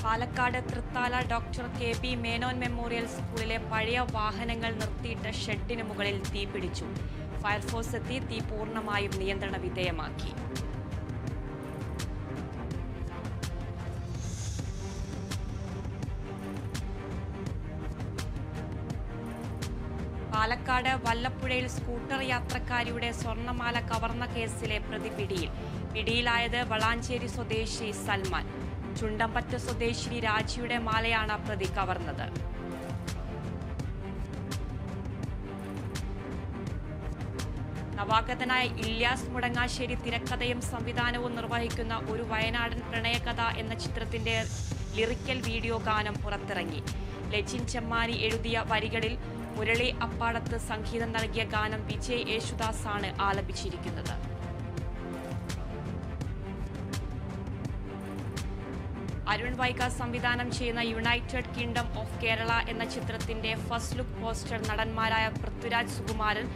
Palakkad Thrithala doctor K P. Menon memorial സ്കൂളിലെ പഴയ വാഹനങ്ങൾ നിർത്തിയിട്ട ഷെഡിന് മുകളിൽ തീപിടിച്ചു. ഫയർഫോഴ്സ് എത്തി തീ പൂർണ്ണമായും നിയന്ത്രണ വിധേയമാക്കി. പാലക്കാട് വല്ലപ്പുഴയിൽ സ്കൂട്ടർ യാത്രക്കാരിയുടെ സ്വർണ്ണമാല കവർന്ന കേസിലെ പ്രതി പിടിയിൽ. പിടിയിലായത് വളാഞ്ചേരി സ്വദേശി സൽമാൻ. ചുണ്ടമ്പറ്റ സ്വദേശിനി രാജിയുടെ മാലയാണ് പ്രതി കവർന്നത്. നവാഗതനായ ഇല്യാസ് മുടങ്ങാശ്ശേരി തിരക്കഥയും സംവിധാനവും നിർവഹിക്കുന്ന ഒരു വയനാടൻ പ്രണയകഥ എന്ന ചിത്രത്തിന്റെ ലിറിക്കൽ വീഡിയോ ഗാനം പുറത്തിറങ്ങി. ലജിൻ ചെമ്മാനി എഴുതിയ വരികളിൽ മുരളി അപ്പാടത്ത് സംഗീതം നൽകിയ ഗാനം വിജയ് യേശുദാസ് ആണ് ആലപിച്ചിരിക്കുന്നത്. അരുൺ വൈഗ സംവിധാനം ചെയ്യുന്ന യുണൈറ്റഡ് കിങ്ഡം ഓഫ് കേരള എന്ന ചിത്രത്തിന്റെ ഫസ്റ്റ് ലുക്ക് പോസ്റ്റർ നടന്മാരായ പൃഥ്വിരാജ് സുകുമാരൻ,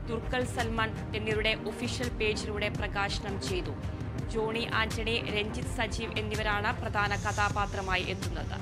ദുർഗൽ സൽമാൻ എന്നിവരുടെ ഒഫീഷ്യൽ പേജിലൂടെ പ്രകാശനം ചെയ്തു. ജോണി ആന്റണി, രഞ്ജിത്ത് സജീവ് എന്നിവരാണ് പ്രധാന കഥാപാത്രമായി എത്തുന്നത്.